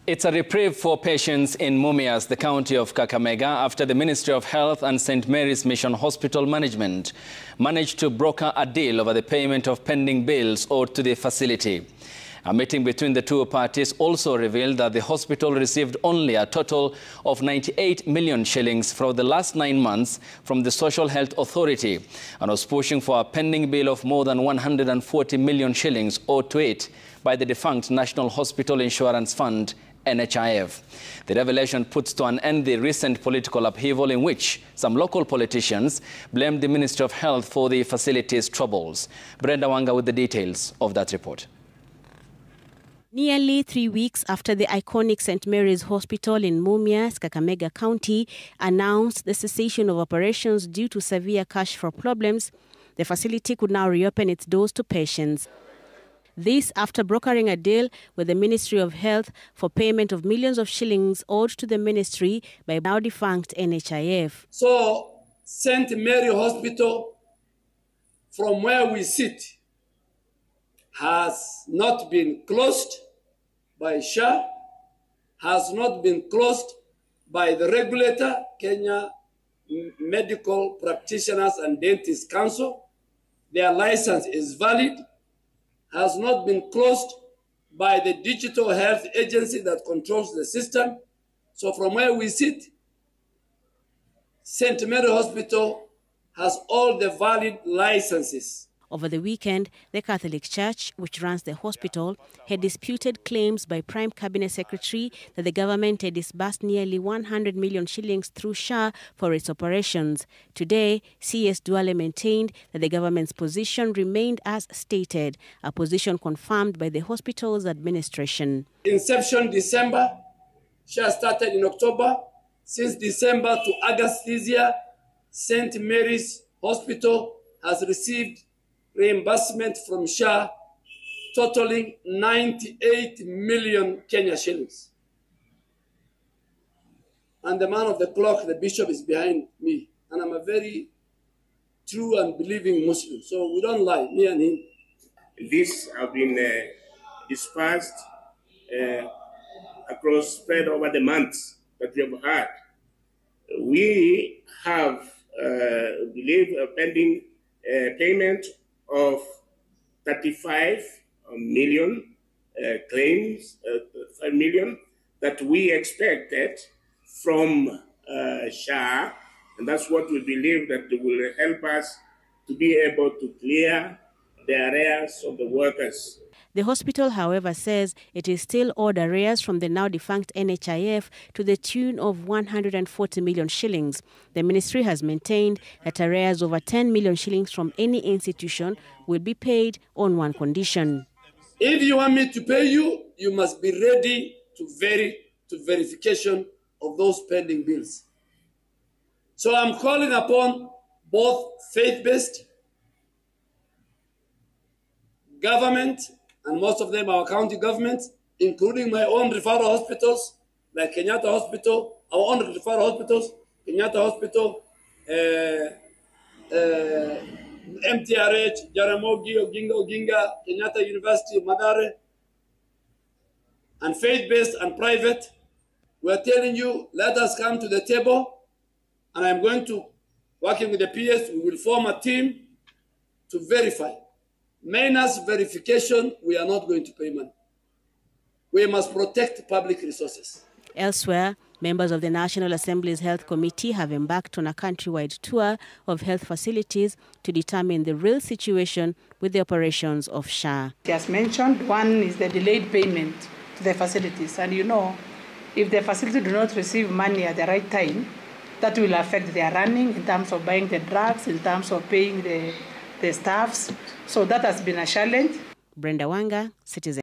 It's a reprieve for patients in Mumias, the county of Kakamega, after the Ministry of Health and St. Mary's Mission Hospital Management managed to broker a deal over the payment of pending bills owed to the facility. A meeting between the two parties also revealed that the hospital received only a total of 98 million shillings for the last 9 months from the Social Health Authority and was pushing for a pending bill of more than 140 million shillings owed to it by the defunct National Hospital Insurance Fund, NHIF. The revelation puts to an end the recent political upheaval in which some local politicians blamed the Ministry of Health for the facility's troubles. Brenda Wanga with the details of that report. Nearly 3 weeks after the iconic St. Mary's Hospital in Mumias, Kakamega County, announced the cessation of operations due to severe cash flow problems, the facility could now reopen its doors to patients. This after brokering a deal with the Ministry of Health for payment of millions of shillings owed to the ministry by now defunct NHIF. So, St. Mary Hospital, from where we sit, has not been closed by SHA, has not been closed by the regulator, Kenya Medical Practitioners and Dentists Council. Their license is valid. Has not been closed by the Digital Health Agency that controls the system. So from where we sit, St. Mary Hospital has all the valid licenses. Over the weekend, the Catholic Church, which runs the hospital, had disputed claims by Prime Cabinet Secretary that the government had disbursed nearly 100 million shillings through SHA for its operations. Today, CS Duale maintained that the government's position remained as stated, a position confirmed by the hospital's administration. Inception December, SHA started in October. Since December to August this year, St. Mary's Hospital has received reimbursement from SHA totaling 98 million Kenya shillings. And the man of the clock, the bishop, is behind me. And I'm a very true and believing Muslim. So we don't lie, me and him. These have been dispersed across, spread over the months that we have had. We have, believe, a pending payment of 35 million claims, 5 million that we expected from SHA, and that's what we believe that will help us to be able to clear the arrears of the workers. The hospital, however, says it is still owed arrears from the now defunct NHIF to the tune of 140 million shillings. The ministry has maintained that arrears over 10 million shillings from any institution will be paid on one condition. If you want me to pay you, you must be ready to verification of those pending bills. So I'm calling upon both faith-based, government, and most of them our county governments, including my own referral hospitals, like Kenyatta Hospital, our own referral hospitals, Kenyatta Hospital, MTRH, Jaramogi, Oginga, Kenyatta University, Mathare, and faith-based and private. We're telling you, let us come to the table, and I'm going to, working with the PS, we will form a team to verify. Minus verification, we are not going to pay money. We must protect public resources. Elsewhere, members of the National Assembly's Health Committee have embarked on a countrywide tour of health facilities to determine the real situation with the operations of SHA. As mentioned, one is the delayed payment to the facilities. And you know, if the facility do not receive money at the right time, that will affect their running in terms of buying the drugs, in terms of paying the staffs. So that has been a challenge. Brenda Wanga, Citizen.